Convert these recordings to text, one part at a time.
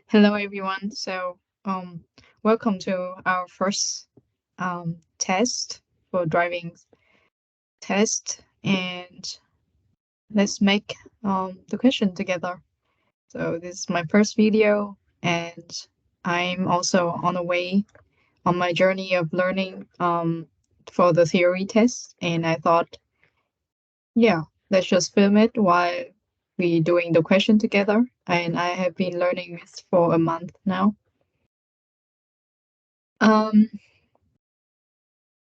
Hello, everyone. Welcome to our first test for driving test, and let's make the question together. So this is my first video, and I'm also on the way on my journey of learning for the theory test, and I thought, yeah, let's just film it while we doing the question together. And I have been learning this for a month now. Um,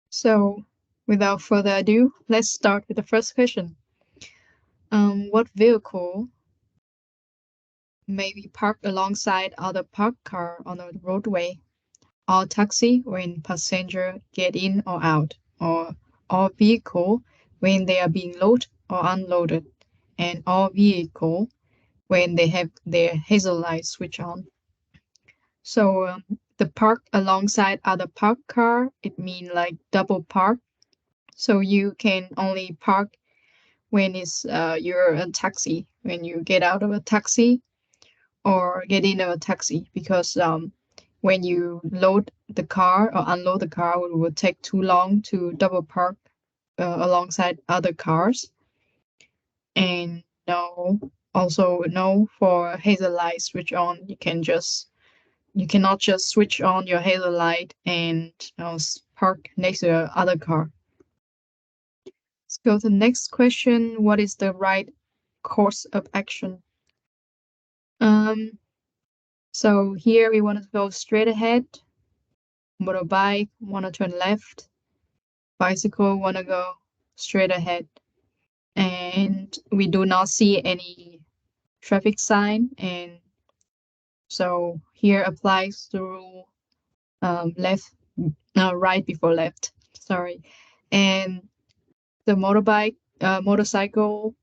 So, without further ado, let's start with the first question. What vehicle may be parked alongside other parked car on a roadway? All taxi when passenger get in or out, or all vehicle when they are being loaded or unloaded, and all vehicle when they have their hazel light switch on. So the park alongside other parked car, it mean like double park. So you can only park when you're a taxi, when you get out of a taxi or get in a taxi, because when you load the car or unload the car, it will take too long to double park alongside other cars. And no, also no for hazel light switch on. You cannot just switch on your hazel light and park next to the other car. Let's go to the next question. What is the right course of action? Um, so here we want to go straight ahead. Motorbike want to turn left. Bicycle want to go straight ahead. And we do not see any traffic sign. And so here applies the rule right before left. Sorry. And the motorcycle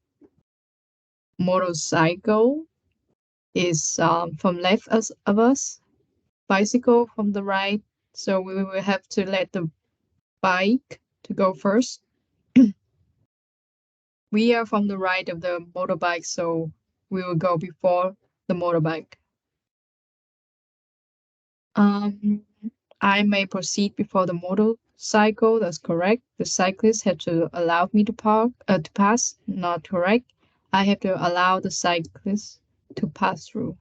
is from left of us, bicycle from the right. So we will have to let the bike to go first. We are from the right of the motorbike, so we will go before the motorbike. Um, I may proceed before the motorcycle. That's correct. The cyclist had to allow me to pass. Not correct. I have to allow the cyclist to pass through.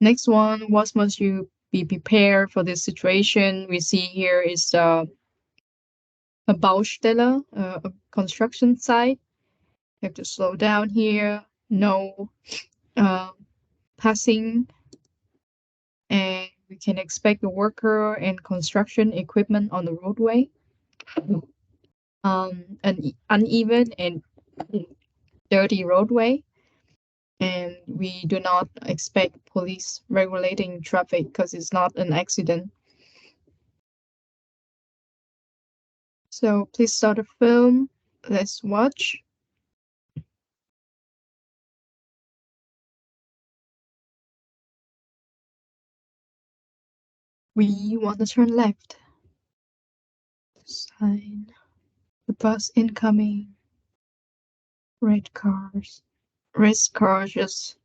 Next one, what must you be prepared for this situation? We see here is a Baustelle, a construction site. You have to slow down here. No uh, passing, and we can expect the worker and construction equipment on the roadway. An uneven and dirty roadway, and we do not expect police regulating traffic because it's not an accident. So please start the film. Let's watch. We want to turn left. Sign. The bus incoming. Red cars. Red car just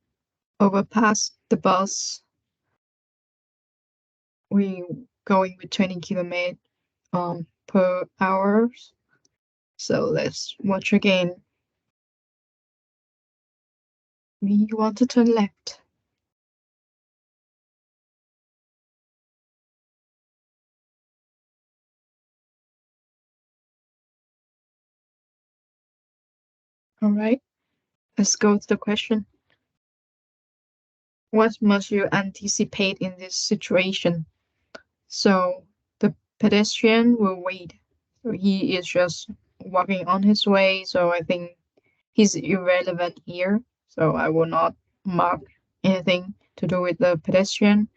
overpassed the bus. We going with 20 kilometers per hour. So let's watch again. We want to turn left. All right, let's go to the question. What must you anticipate in this situation? So the pedestrian will wait. So he is just walking on his way. So I think he's irrelevant here. So I will not mark anything to do with the pedestrian.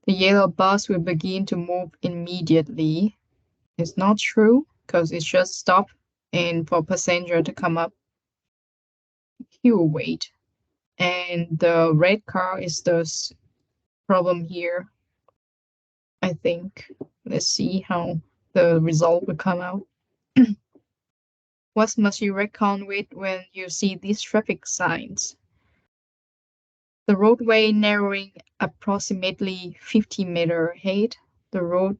The yellow bus will begin to move immediately. It's not true because it's just stop and for passenger to come up, he will wait. And the red car is the problem here, I think. Let's see how the result will come out. What must you reckon with when you see these traffic signs? The roadway narrowing approximately 50 meter ahead. The road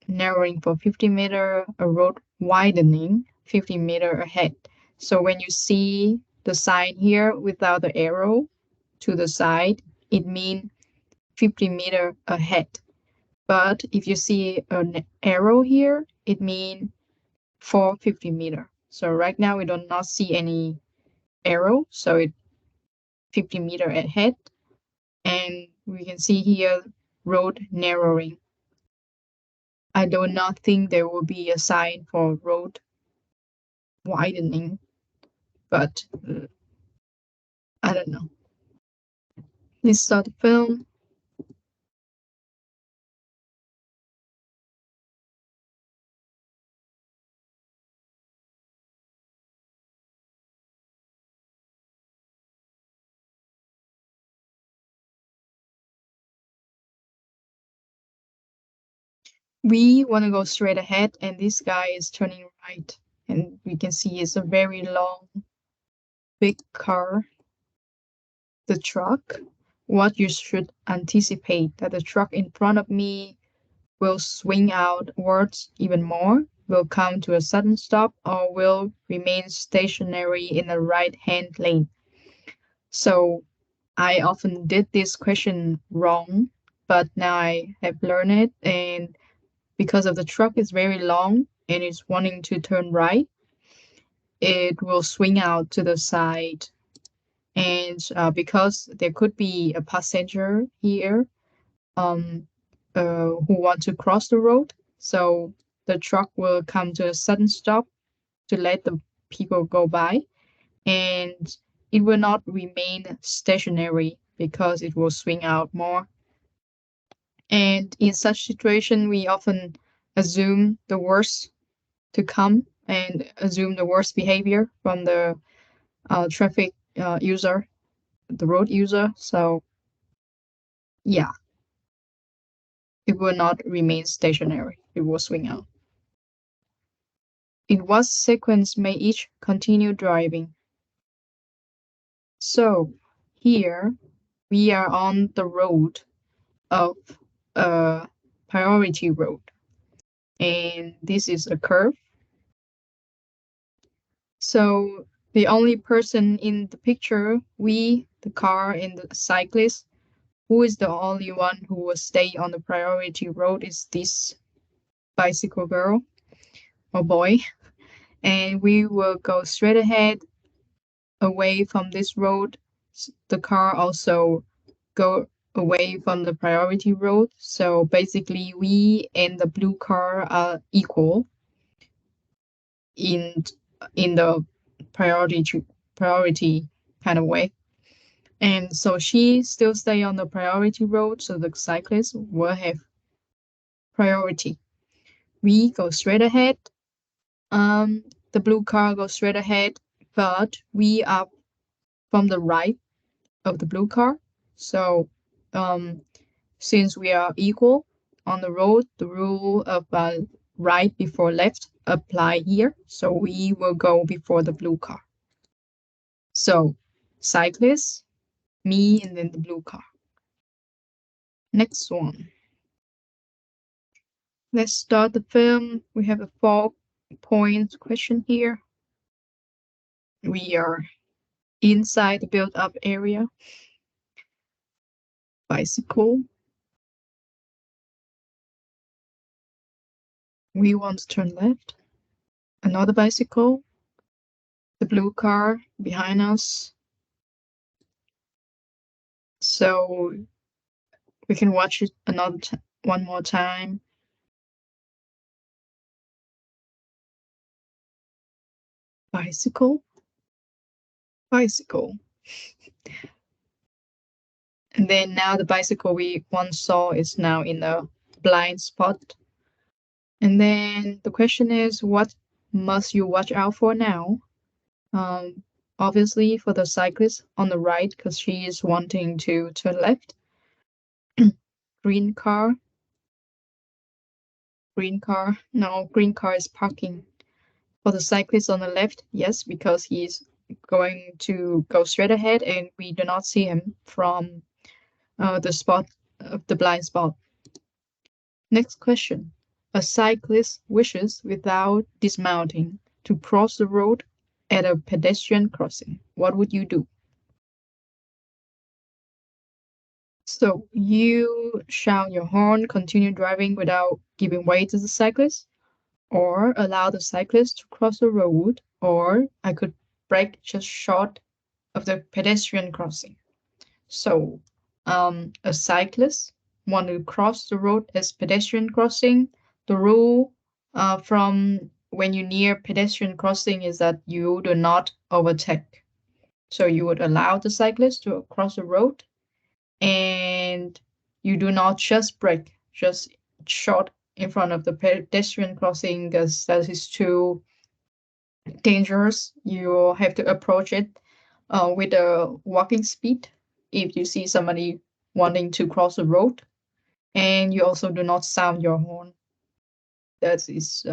narrowing for 50 meter, a road widening 50 meter ahead. So when you see the sign here without the arrow to the side, it means 50 meter ahead. But if you see an arrow here, it means 450 meter. So right now we do not see any arrow, so it's 50 meter ahead. And we can see here road narrowing. I do not think there will be a sign for road widening, but I don't know. Let's start the film. We want to go straight ahead, and this guy is turning right. And we can see it's a very long, big car. The truck, what you should anticipate that the truck in front of me will swing outwards even more, will come to a sudden stop, or will remain stationary in the right-hand lane. So I often did this question wrong, but now I have learned it. And because of the truck is very long and it's wanting to turn right, it will swing out to the side. And because there could be a passenger here um, who want to cross the road, so the truck will come to a sudden stop to let the people go by, and it will not remain stationary because it will swing out more. And in such situation, we often assume the worst to come and assume the worst behavior from the traffic user, the road user. So yeah, it will not remain stationary. It will swing out. In what sequence may each continue driving? So here we are on the road of a priority road, and this is a curve. So the only person in the picture, we, the car, and the cyclist, who is the only one who will stay on the priority road is this bicycle girl or boy. And we will go straight ahead away from this road. The car also go away from the priority road. So basically we and the blue car are equal in the priority kind of way. And so she still stay on the priority road, so the cyclist will have priority. We go straight ahead. The blue car goes straight ahead, but we are from the right of the blue car. So since we are equal on the road, the rule of right before left apply here. So we will go before the blue car. So cyclist, me, and then the blue car. Next one. Let's start the film. We have a 4-point question here. We are inside the built-up area. Bicycle. We want to turn left. Another bicycle. The blue car behind us. So we can watch it one more time. Bicycle. Bicycle. And then now the bicycle we once saw is now in a blind spot. And then the question is, what must you watch out for now? Obviously for the cyclist on the right, because she is wanting to turn left. Green car. Green car. No, green car is parking. For the cyclist on the left, yes, because he's going to go straight ahead and we do not see him from the spot of the blind spot. Next question. A cyclist wishes without dismounting to cross the road at a pedestrian crossing. What would you do? So you shout your horn, continue driving without giving way to the cyclist, or allow the cyclist to cross the road, or I could brake just short of the pedestrian crossing. So a cyclist want to cross the road as pedestrian crossing. The rule from when you near pedestrian crossing is that you do not overtake. So you would allow the cyclist to cross the road, and you do not just brake, just short in front of the pedestrian crossing, because that is too dangerous. You have to approach it with a walking speed if you see somebody wanting to cross the road, and you also do not sound your horn. That is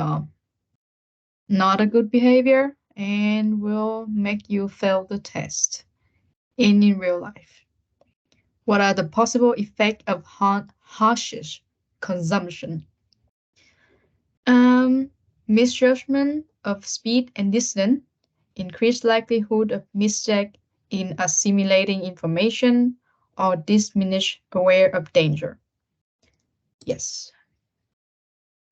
not a good behavior and will make you fail the test in real life. What are the possible effects of hashish consumption? Misjudgment of speed and distance, increased likelihood of mistake in assimilating information, or diminished aware of danger. Yes.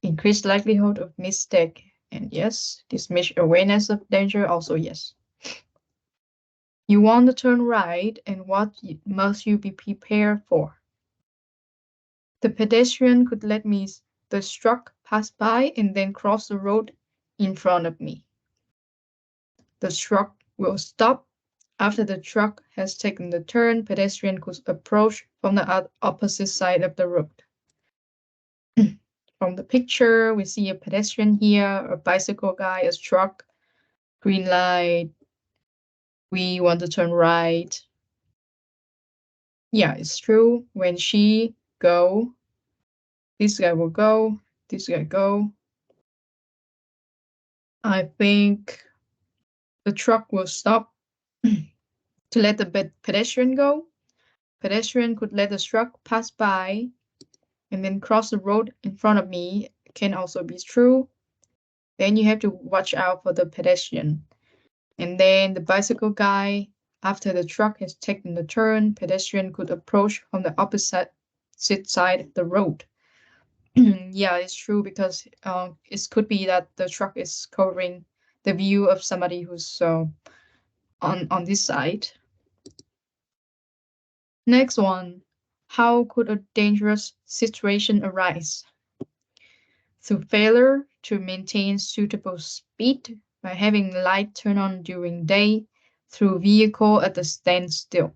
Increased likelihood of mistake, and yes. Diminished awareness of danger, also yes. You want to turn right, and what must you be prepared for? The pedestrian could let me the truck pass by and then cross the road in front of me. The truck will stop. After the truck has taken the turn, pedestrian could approach from the opposite side of the road. From the picture, we see a pedestrian here, a bicycle guy, a truck, green light. We want to turn right. Yeah, it's true. When she go, this guy will go, this guy go. I think the truck will stop to let the pedestrian go. Pedestrian could let the truck pass by and then cross the road in front of me. Can also be true. Then you have to watch out for the pedestrian. And then the bicycle guy, after the truck has taken the turn, pedestrian could approach from the opposite side of the road. Yeah, it's true, because it could be that the truck is covering the view of somebody who's on this side. Next one, how could a dangerous situation arise? Through failure to maintain suitable speed, by having light turn on during day, through vehicle at a standstill.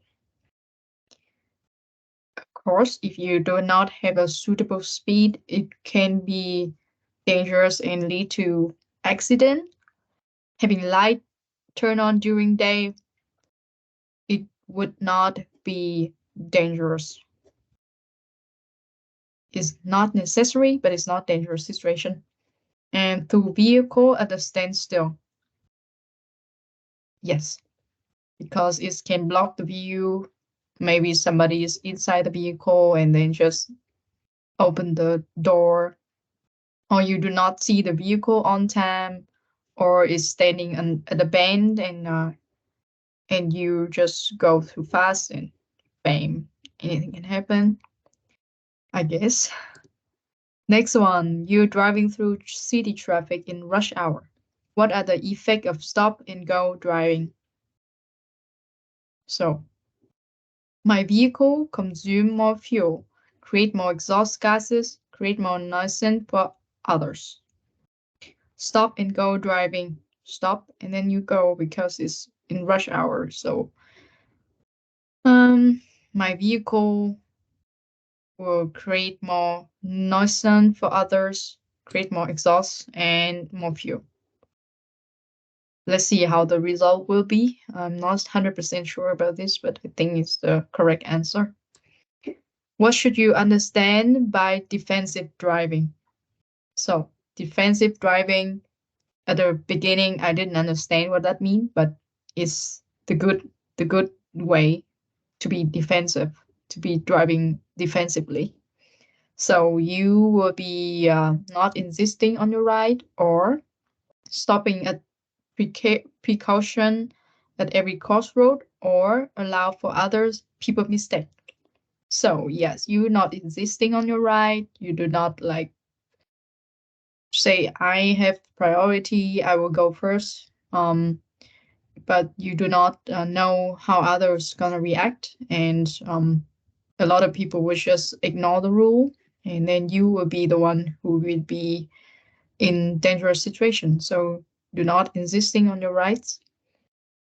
Of course, if you do not have a suitable speed, it can be dangerous and lead to accident. Having light turn on during day, it would not be dangerous. It's not necessary, but it's not dangerous situation. And through vehicle at a standstill. Yes, because it can block the view. Maybe somebody is inside the vehicle and then just open the door, or you do not see the vehicle on time, or is standing at the bend, and you just go too fast and bam, anything can happen, I guess. Next one, you're driving through city traffic in rush hour. What are the effects of stop and go driving? So, my vehicle consume more fuel, create more exhaust gases, create more nuisance for others. Stop and go driving. Stop and then you go because it's in rush hour. So, my vehicle will create more nuisance for others, create more exhaust and more fuel. Let's see how the result will be. I'm not 100% sure about this, but I think it's the correct answer. What should you understand by defensive driving? So, defensive driving, at the beginning, I didn't understand what that means, but it's the good way to be defensive. to be driving defensively. So you will be not insisting on your right or stopping at precaution at every crossroad or allow for others people mistake. So yes, you're not insisting on your right. You do not like say I have priority, I will go first. But you do not know how others gonna react, and a lot of people will just ignore the rule, and then you will be the one who will be in dangerous situation. So do not insisting on your rights.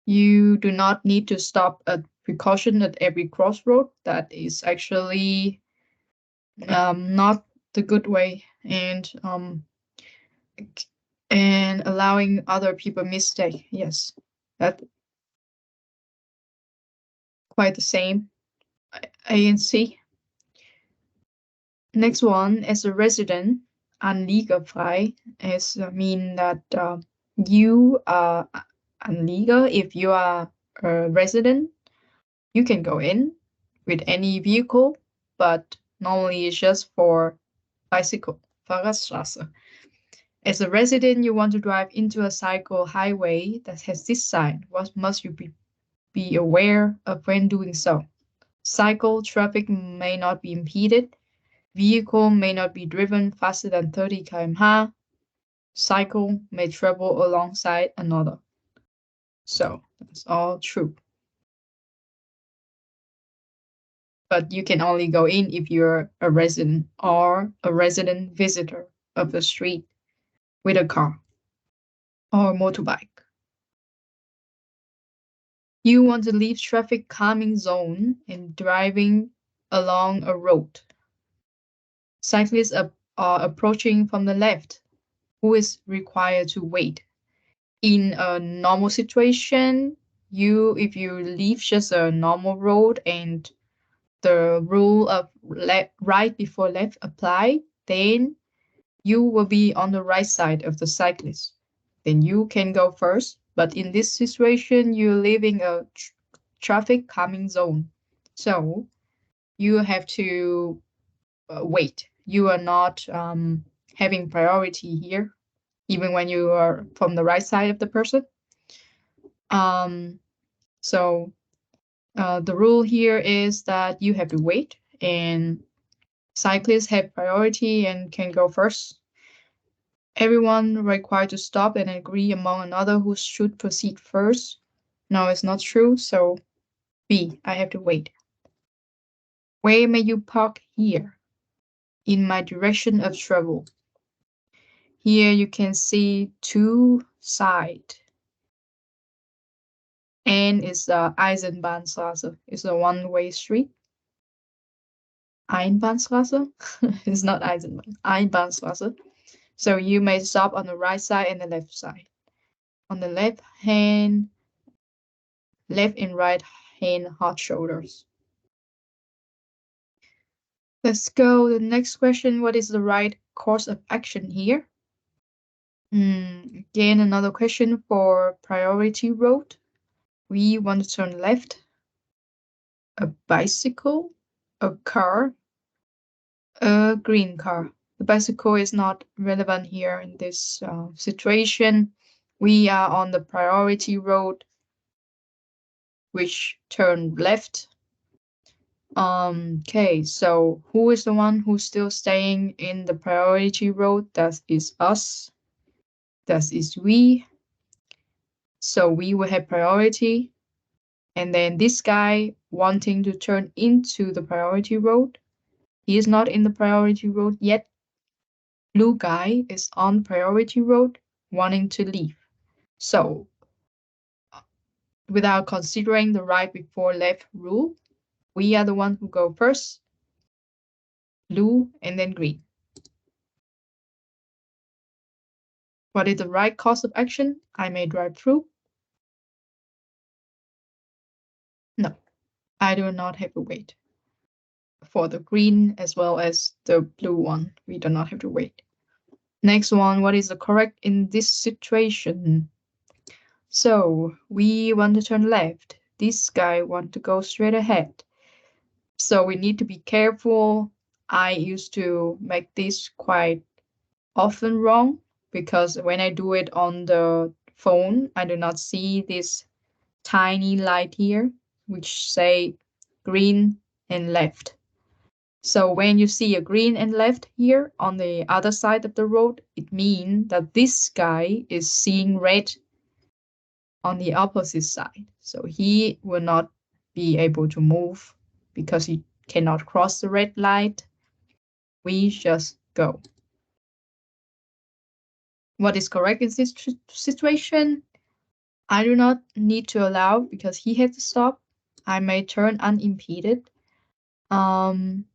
You do not need to stop at precaution at every crossroad. That is actually not the good way, and allowing other people mistake. Yes, that quite the same. A and C. Next one, as a resident, anliegerfrei is mean that you are anlieger. If you are a resident, you can go in with any vehicle, but normally it's just for bicycle, Fahrradstraße. As a resident, you want to drive into a cycle highway that has this sign. What must you be aware of when doing so? Cycle traffic may not be impeded. Vehicle may not be driven faster than 30 km/h. Cycle may travel alongside another. So that's all true. But you can only go in if you're a resident or a resident visitor of the street with a car or motorbike. You want to leave traffic calming zone and driving along a road. Cyclists are approaching from the left. Who is required to wait? In a normal situation, if you leave just a normal road and the rule of right before left apply, then you will be on the right side of the cyclist. Then you can go first. But in this situation, you're leaving a traffic calming zone. So you have to wait. You are not having priority here, even when you are from the right side of the person. So the rule here is that you have to wait, and cyclists have priority and can go first. Everyone required to stop and agree among another who should proceed first. No, it's not true. So B, I have to wait. Where may you park here? In my direction of travel. Here you can see two sides. N is the Eisenbahnstraße. It's a one-way street. Einbahnstraße? It's not Eisenbahn. Einbahnstraße. So you may stop on the right side and the left side. On the left and right hand hot shoulders. Let's go to the next question. What is the right course of action here? Again, another question for priority road. We want to turn left. A bicycle, a car, a green car. The bicycle is not relevant here in this situation. We are on the priority road, which turn left. Okay, so who is the one who's still staying in the priority road? That is us. That is we. So we will have priority. And then this guy wanting to turn into the priority road. He is not in the priority road yet. Blue guy is on priority road, wanting to leave. So without considering the right before left rule, we are the one who go first, blue and then green. What is the right course of action? I may drive through. No, I do not have to wait. For the green as well as the blue one, we do not have to wait. Next one, what is the correct in this situation? So we want to turn left. This guy want to go straight ahead. So we need to be careful. I used to make this quite often wrong because when I do it on the phone, I do not see this tiny light here, which say green and left. So when you see a green and left here on the other side of the road, it means that this guy is seeing red on the opposite side. So he will not be able to move because he cannot cross the red light. We just go. What is correct in this situation? I do not need to allow because he had to stop. I may turn unimpeded. Um,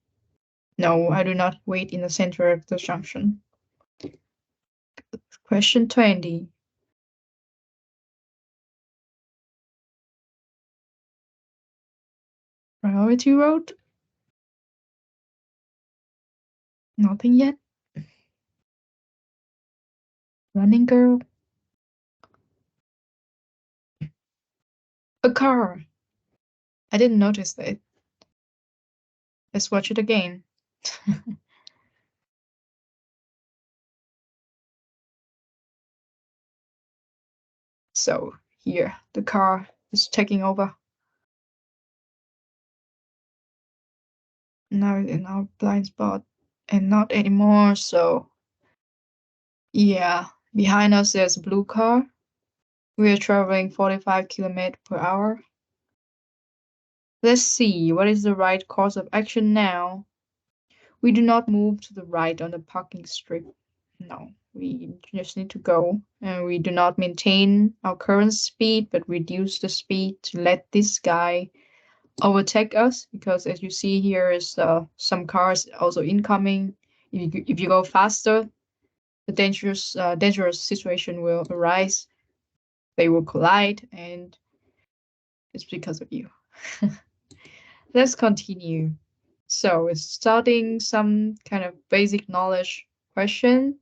no, I do not wait in the center of the junction. Question 20. Priority road? Nothing yet. Running girl? A car. I didn't notice that. Let's watch it again. So here, the car is taking over. Now in our blind spot and not anymore. So yeah, behind us there's a blue car. We are traveling 45 kilometers per hour. Let's see, what is the right course of action now? We do not move to the right on the parking strip. No, we just need to go. And we do not maintain our current speed, but reduce the speed to let this guy overtake us. Because as you see here is some cars also incoming. If you go faster, the dangerous situation will arise. They will collide, and it's because of you. Let's continue. So it's starting some kind of basic knowledge question.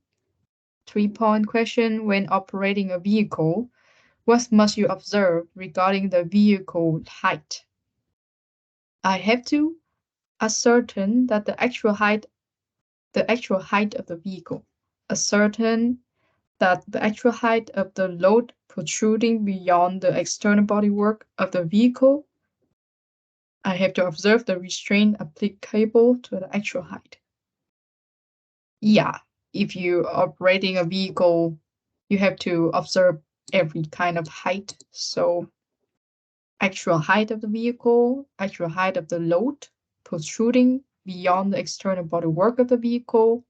3-point question. When operating a vehicle, what must you observe regarding the vehicle height? I have to ascertain that the actual height of the vehicle. Ascertain that the actual height of the load protruding beyond the external bodywork of the vehicle. I have to observe the restraint applicable to the actual height. Yeah, if you are operating a vehicle, you have to observe every kind of height. So actual height of the vehicle, actual height of the load protruding beyond the external bodywork of the vehicle,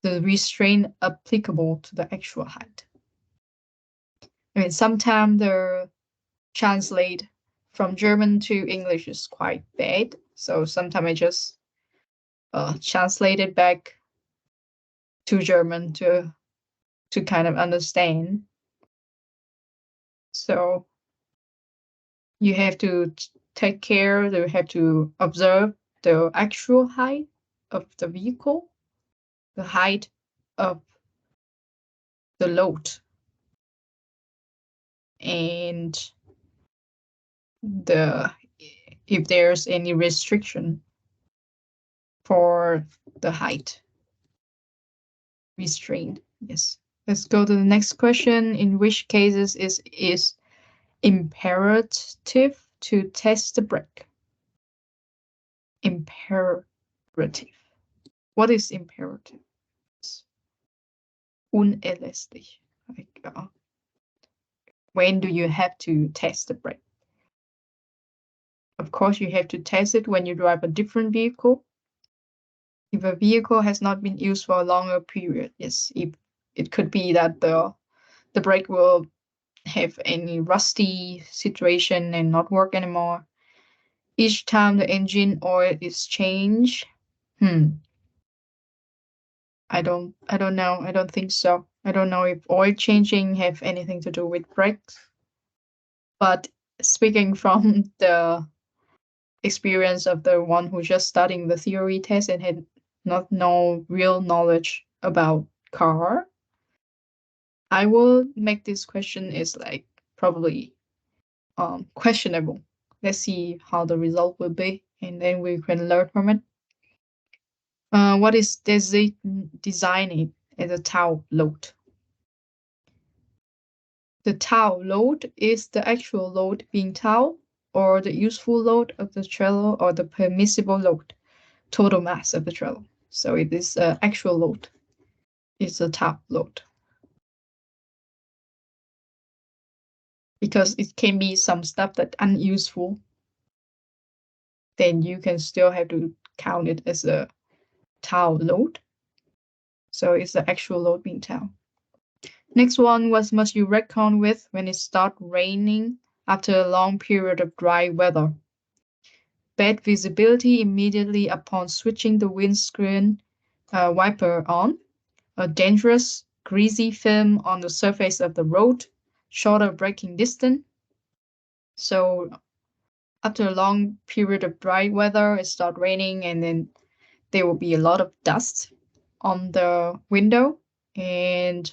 the restraint applicable to the actual height. I mean, sometimes the translate from German to English is quite bad. So sometimes I just translate it back to German to kind of understand. So you have to take care, you have to observe the actual height of the vehicle, the height of the load, and the if there's any restriction for the height restraint. Yes. Let's go to the next question. In which cases is imperative to test the brake? Imperative. What is imperative? Unerlässlich. Like, when do you have to test the brake? Of course, you have to test it when you drive a different vehicle. If a vehicle has not been used for a longer period, yes, if it could be that the brake will have any rusty situation and not work anymore. Each time the engine oil is changed. I don't know. I don't think so. I don't know if oil changing have anything to do with brakes. But speaking from the experience of the one who just studying the theory test and had not no real knowledge about car, I will make this question is like probably questionable. Let's see how the result will be. and then we can learn from it. What is designated as a tow load? The tow load is the actual load being towed, or the useful load of the trailer, or the permissible load, total mass of the trailer. So it is actual load. It's a tow load. Because it can be some stuff that unuseful, then you can still have to count it as a tow load. So it's the actual load being towed. Next one was, must you reckon with when it starts raining after a long period of dry weather? Bad visibility immediately upon switching the windscreen wiper on, a dangerous greasy film on the surface of the road, shorter braking distance. So after a long period of dry weather, it starts raining, and then there will be a lot of dust on the window. And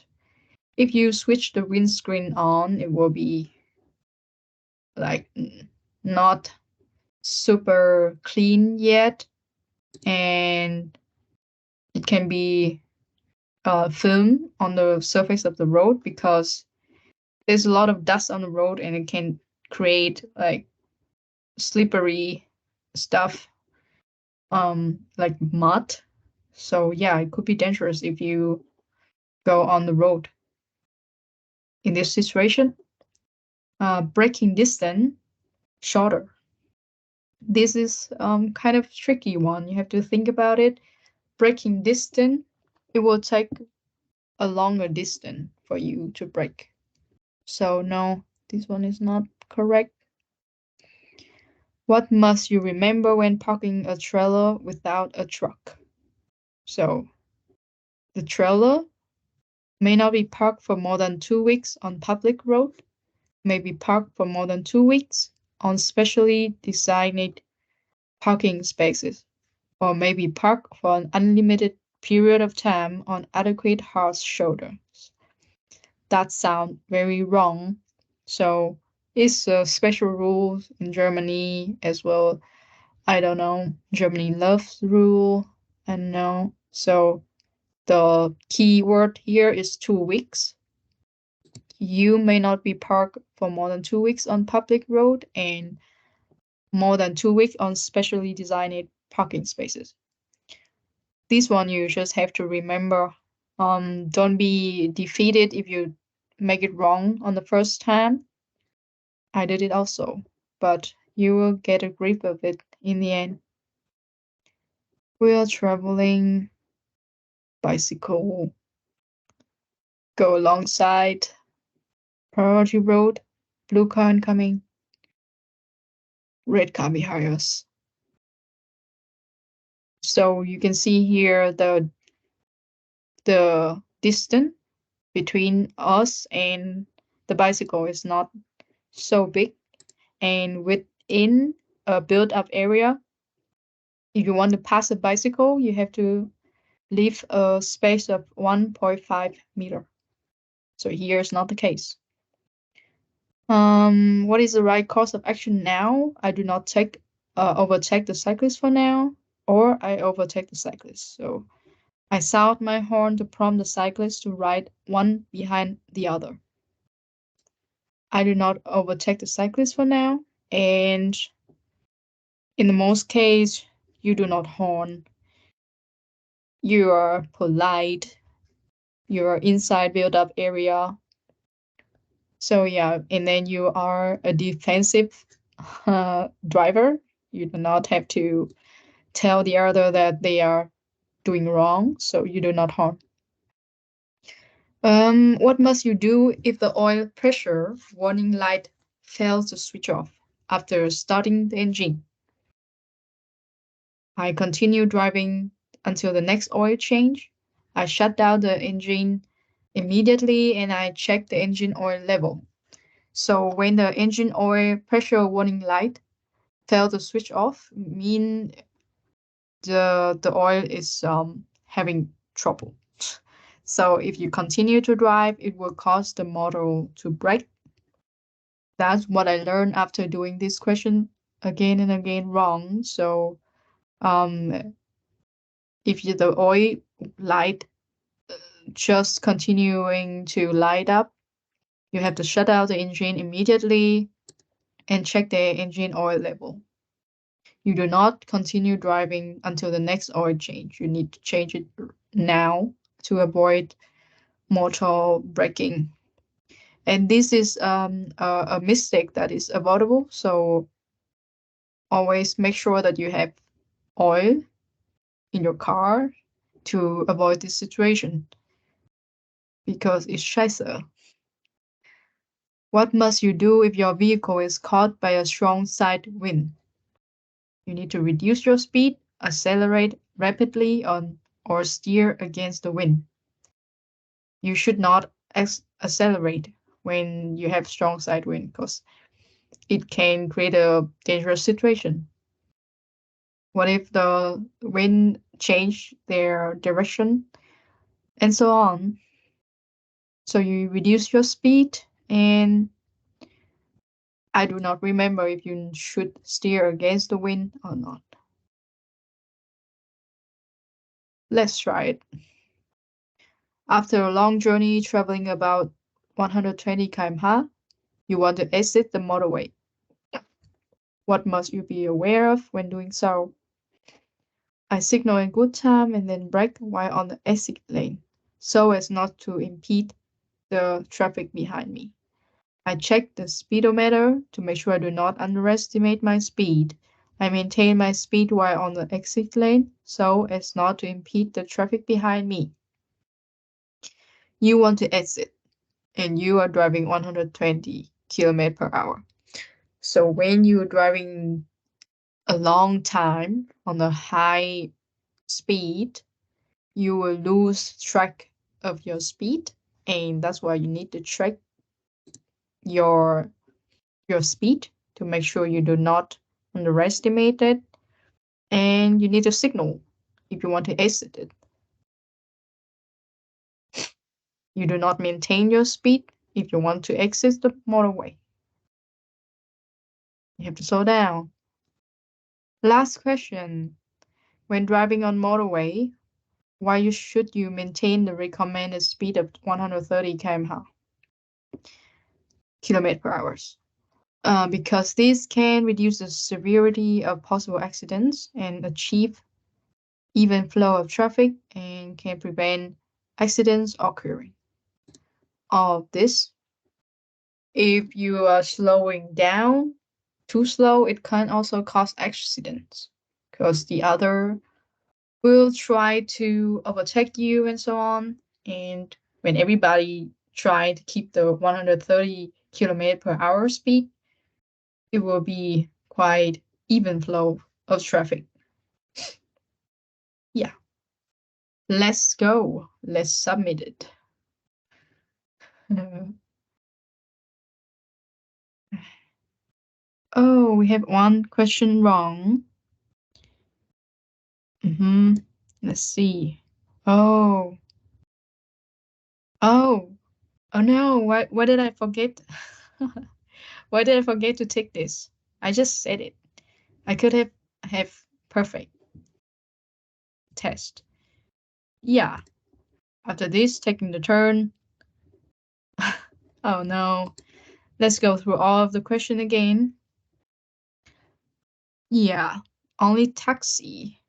if you switch the windscreen on, it will be like not super clean yet, and it can be film on the surface of the road because there's a lot of dust on the road, and it can create like slippery stuff, like mud. So yeah, it could be dangerous if you go on the road. In this situation, braking distance shorter. This is kind of tricky one. You have to think about it. Braking distance, it will take a longer distance for you to brake. So no, this one is not correct. What must you remember when parking a trailer without a truck? So the trailer may not be parked for more than 2 weeks on public road, may be parked for more than 2 weeks on specially designed parking spaces, or may be parked for an unlimited period of time on adequate hard shoulders. That sounds very wrong. So it's a special rule in Germany as well. I don't know. Germany loves rule. I don't know. So the key word here is 2 weeks. You may not be parked for more than 2 weeks on public road and more than 2 weeks on specially designed parking spaces. This one you just have to remember. Don't be defeated if you make it wrong on the first time. I did it also, but you will get a grip of it in the end. We are traveling bicycle, go alongside priority road, blue car incoming, red car behind us. So you can see here the distance between us and the bicycle is not so big, and within a built-up area, if you want to pass a bicycle, you have to leave a space of 1.5 meter. So here is not the case. What is the right course of action now? I do not overtake the cyclist for now, or I overtake the cyclist. So I sound my horn to prompt the cyclist to ride one behind the other. I do not overtake the cyclist for now, and in the most case, you do not horn. You are polite. You are inside built-up area. So yeah, and then you are a defensive driver. You do not have to tell the other that they are doing wrong, so you do not harm. What must you do if the oil pressure warning light fails to switch off after starting the engine? I continue driving until the next oil change. I shut down the engine immediately and I check the engine oil level. So when the engine oil pressure warning light fail to switch off, mean the oil is having trouble. So if you continue to drive, it will cause the motor to break. That's what I learned after doing this question again and again wrong. So if the oil light just continuing to light up, you have to shut out the engine immediately and check the engine oil level. You do not continue driving until the next oil change. You need to change it now to avoid motor braking. And this is a mistake that is avoidable. So always make sure that you have oil in your car to avoid this situation because it's scheiße. What must you do if your vehicle is caught by a strong side wind? You need to reduce your speed, accelerate rapidly or steer against the wind. You should not accelerate when you have strong side wind because it can create a dangerous situation. What if the wind change their direction and so on? So you reduce your speed, and I do not remember if you should steer against the wind or not. Let's try it. After a long journey traveling about 120 km/h, you want to exit the motorway. What must you be aware of when doing so? I signal in good time and then brake while on the exit lane, so as not to impede the traffic behind me. I check the speedometer to make sure I do not underestimate my speed. I maintain my speed while on the exit lane, so as not to impede the traffic behind me. You want to exit, and you are driving 120 km/h. So when you're driving a long time on a high speed, you will lose track of your speed, and that's why you need to track your speed to make sure you do not underestimate it, and you need to signal if you want to exit it. You do not maintain your speed if you want to exit the motorway. You have to slow down. Last question. When driving on motorway, why should you maintain the recommended speed of 130 km/h? Because this can reduce the severity of possible accidents and achieve even flow of traffic and can prevent accidents occurring. All of this, if you are slowing down too slow, it can also cause accidents because the other will try to overtake you and so on. And when everybody try to keep the 130 km/h speed, it will be quite even flow of traffic. Yeah. Let's go. Let's submit it. Oh, we have one question wrong. Let's see. Oh. Oh. Oh no, why did I forget? Why did I forget to take this? I just said it. I could have perfect test. Yeah. After this, taking the turn. Oh no. Let's go through all of the question again. Yeah. Only taxi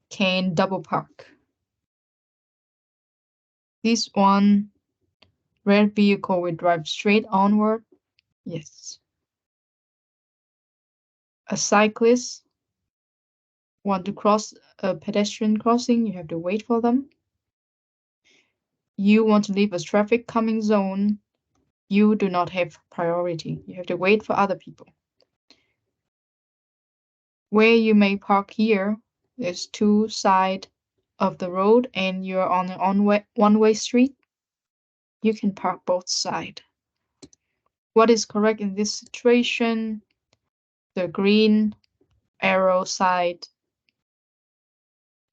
can double park. This one red vehicle will drive straight onward. Yes. A cyclist want to cross a pedestrian crossing, you have to wait for them. You want to leave a traffic calming zone, you do not have priority. You have to wait for other people. Where you may park here, there's two sides of the road and you're on an one-way street. You can park both sides. What is correct in this situation? The green arrow side,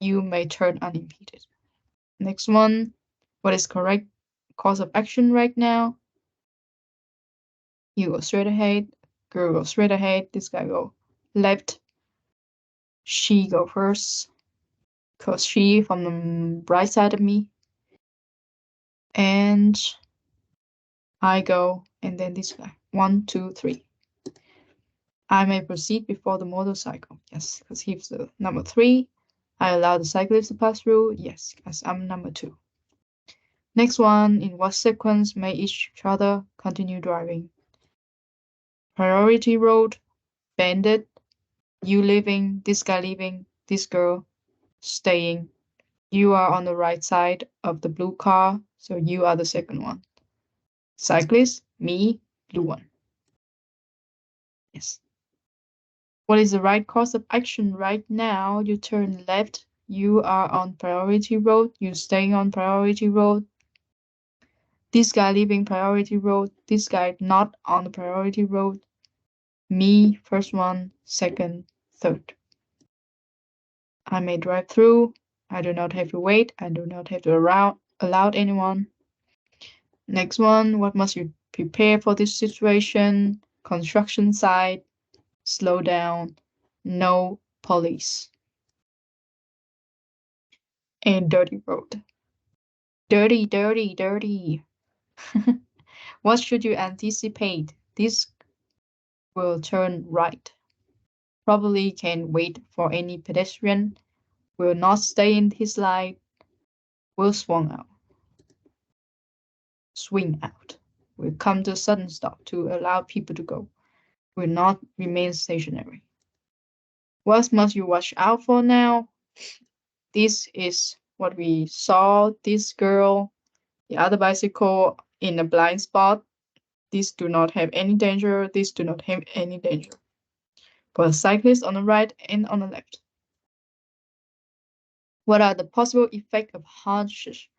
you may turn unimpeded. Next one, what is correct course of action right now? You go straight ahead, girl go straight ahead, this guy go left, she go first, cause she from the right side of me, and I go, and then this guy. 1, 2, 3. I may proceed before the motorcycle. Yes, because he's the number 3. I allow the cyclist to pass through. Yes, because I'm number 2. Next one, in what sequence may each other continue driving? Priority road, bandit, you leaving, this guy leaving, this girl staying. You are on the right side of the blue car, so you are the second one. Cyclist, me, blue one. Yes. What is the right course of action right now? You turn left. You are on priority road. You staying on priority road. This guy leaving priority road. This guy not on the priority road. Me, first one, second, third. I may drive through. I do not have to wait. I do not have to allow anyone. Next one, what must you prepare for this situation? Construction site, slow down, no police. And dirty road. Dirty, dirty, dirty. What should you anticipate? This will turn right. Probably can wait for any pedestrian. Will not stay in his line. Will swing out. Swing out. Will come to a sudden stop to allow people to go. Will not remain stationary. What must you watch out for now? This is what we saw. This girl, the other bicycle in a blind spot. These do not have any danger. These do not have any danger. For a cyclist on the right and on the left. What are the possible effects of hashish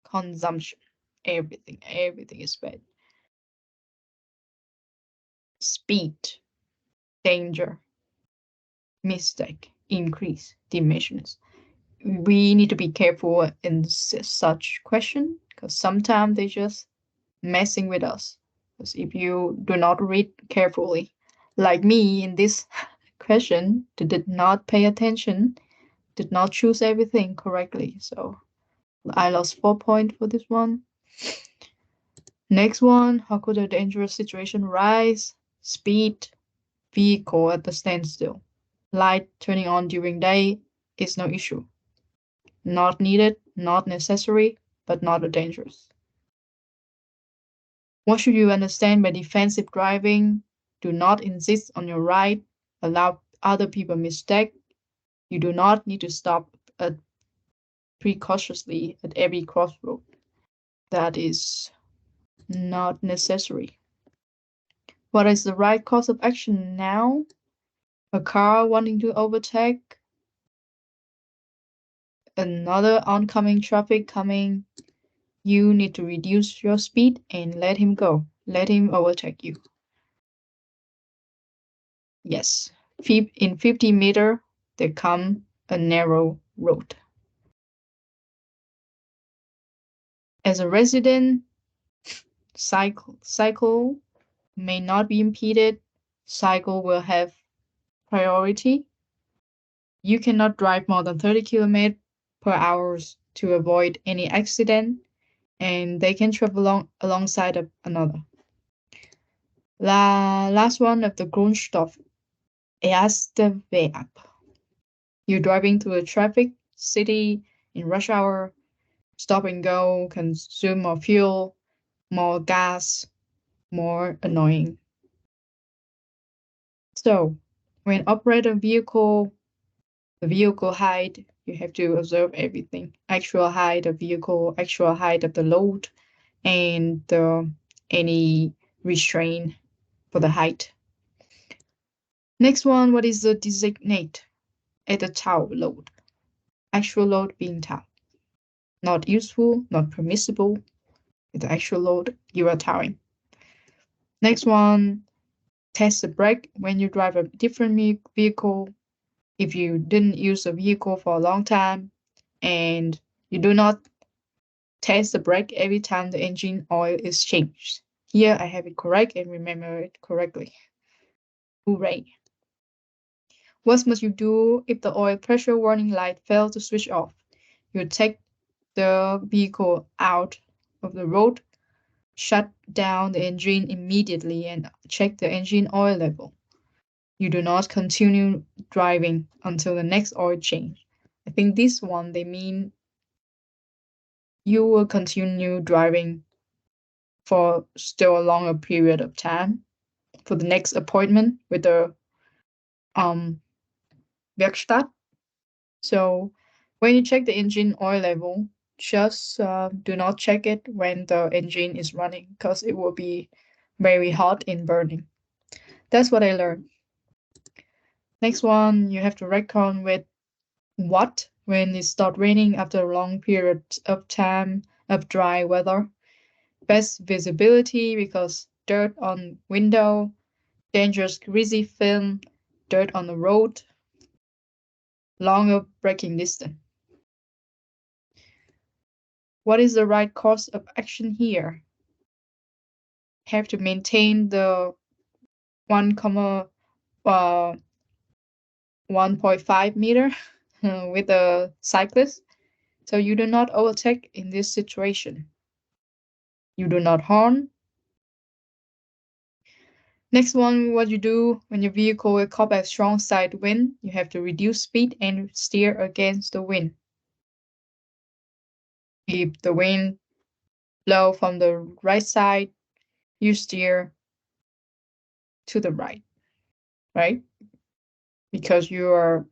consumption? Everything is bad. Speed, danger, mistake, increase, dimensions. We need to be careful in such question because sometimes they just messing with us. Because if you do not read carefully, like me in this question, did not pay attention, did not choose everything correctly. So I lost 4 points for this one. Next one, how could a dangerous situation rise? Speed, vehicle at the standstill. Light turning on during day is no issue. Not needed, not necessary, but not dangerous. What should you understand by defensive driving? Do not insist on your right. Allow other people mistake. You do not need to stop precautiously at every crossroad. That is not necessary. What is the right course of action now? A car wanting to overtake, another oncoming traffic coming. You need to reduce your speed and let him go. Let him overtake you. Yes, in 50 meters, there come a narrow road. As a resident, cycle may not be impeded. Cycle will have priority. You cannot drive more than 30 kilometers per hour to avoid any accident, and they can travel alongside of another. Last one of the Grundstoff. Erster Verb. You're driving through a traffic city in rush hour. Stop and go, consume more fuel, more gas, more annoying. So, when operate a vehicle, the vehicle height, you have to observe everything. Actual height of vehicle, actual height of the load, and any restraint for the height. Next one, what is the designate at the tow load? Actual load being tow. Not useful, not permissible. The actual load you are towing. Next one, test the brake when you drive a different vehicle. If you didn't use a vehicle for a long time and you do not test the brake every time the engine oil is changed. Here I have it correct and remember it correctly. Hooray! What must you do if the oil pressure warning light fails to switch off? You take the vehicle out of the road, shut down the engine immediately, and check the engine oil level. You do not continue driving until the next oil change. I think this one, they mean you will continue driving for still a longer period of time for the next appointment with the Werkstatt. So when you check the engine oil level, just do not check it when the engine is running because it will be very hot and burning. That's what I learned. Next one, you have to reckon with what when it starts raining after a long period of time of dry weather. Best visibility because dirt on window, dangerous greasy film, dirt on the road, longer braking distance. What is the right course of action here? Have to maintain the 1.5 meter with a cyclist, so you do not overtake in this situation. You do not horn. Next one, what you do when your vehicle will caught by a strong side wind, you have to reduce speed and steer against the wind. If the wind blow from the right side, you steer to the right, right? Because you are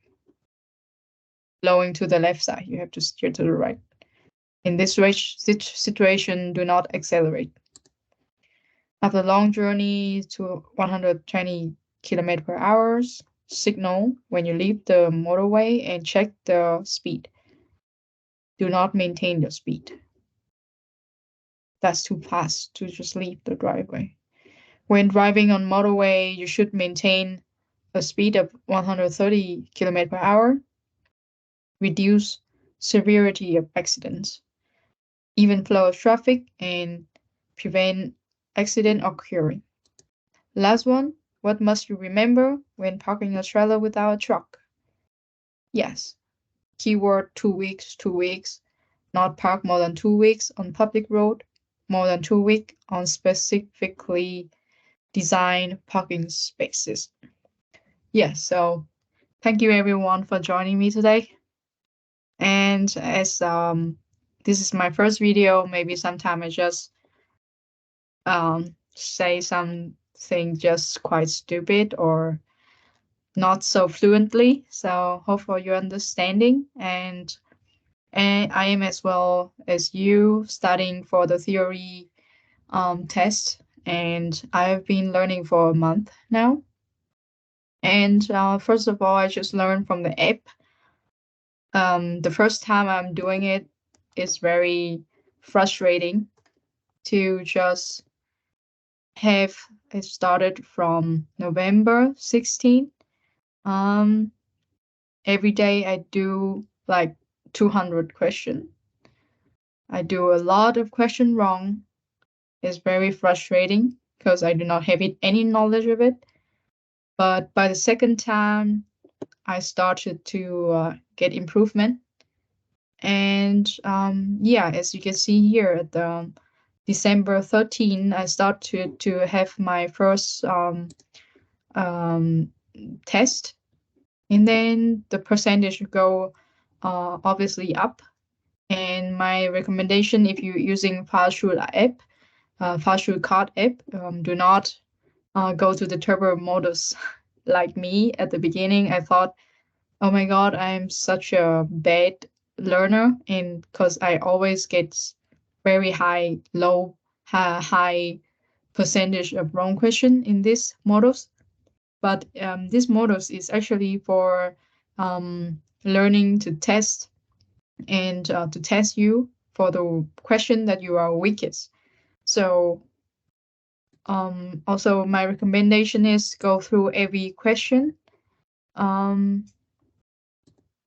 blowing to the left side, you have to steer to the right. In this situation, do not accelerate. After a long journey to 120 km per hour, signal when you leave the motorway and check the speed. Do not maintain your speed. That's too fast to just leave the driveway. When driving on motorway, you should maintain a speed of 130 km per hour. Reduce severity of accidents, even flow of traffic, and prevent accident occurring. Last one, what must you remember when parking a trailer without a truck? Yes, keyword 2 weeks, 2 weeks, not park more than 2 weeks on public road, more than 2 weeks on specifically designed parking spaces. Yes, so thank you everyone for joining me today. And as this is my first video, maybe sometime I just say something just quite stupid or not so fluently. So hope for your understanding, and I am as well as you studying for the theory test, and I've been learning for a month now. And first of all, I just learned from the app. The first time I'm doing it is very frustrating to just have it started from November 16th. Every day I do like 200 questions. I do a lot of questions wrong. It's very frustrating because I do not have any knowledge of it. But by the second time, I started to get improvement. And yeah, as you can see here at the December 13, I started to have my first test. And then the percentage go obviously up. And my recommendation, if you're using Fahrschul app, Fahrschul card app, do not go to the turbo modus like me at the beginning. I thought, oh my God, I'm such a bad learner, and because I always get very high percentage of wrong question in this modus. But this modus is actually for learning to test and to test you for the question that you are weakest. So also my recommendation is go through every question.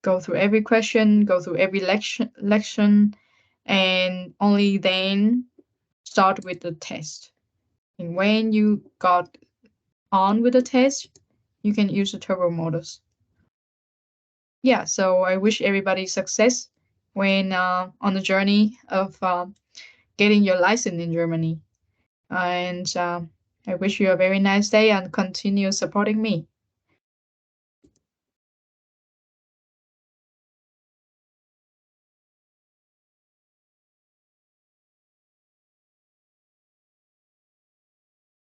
Go through every question, go through every lection, and only then start with the test. And when you got on with the test, you can use the turbo modus. yeah, so I wish everybody success when on the journey of getting your license in Germany. And I wish you a very nice day and continue supporting me.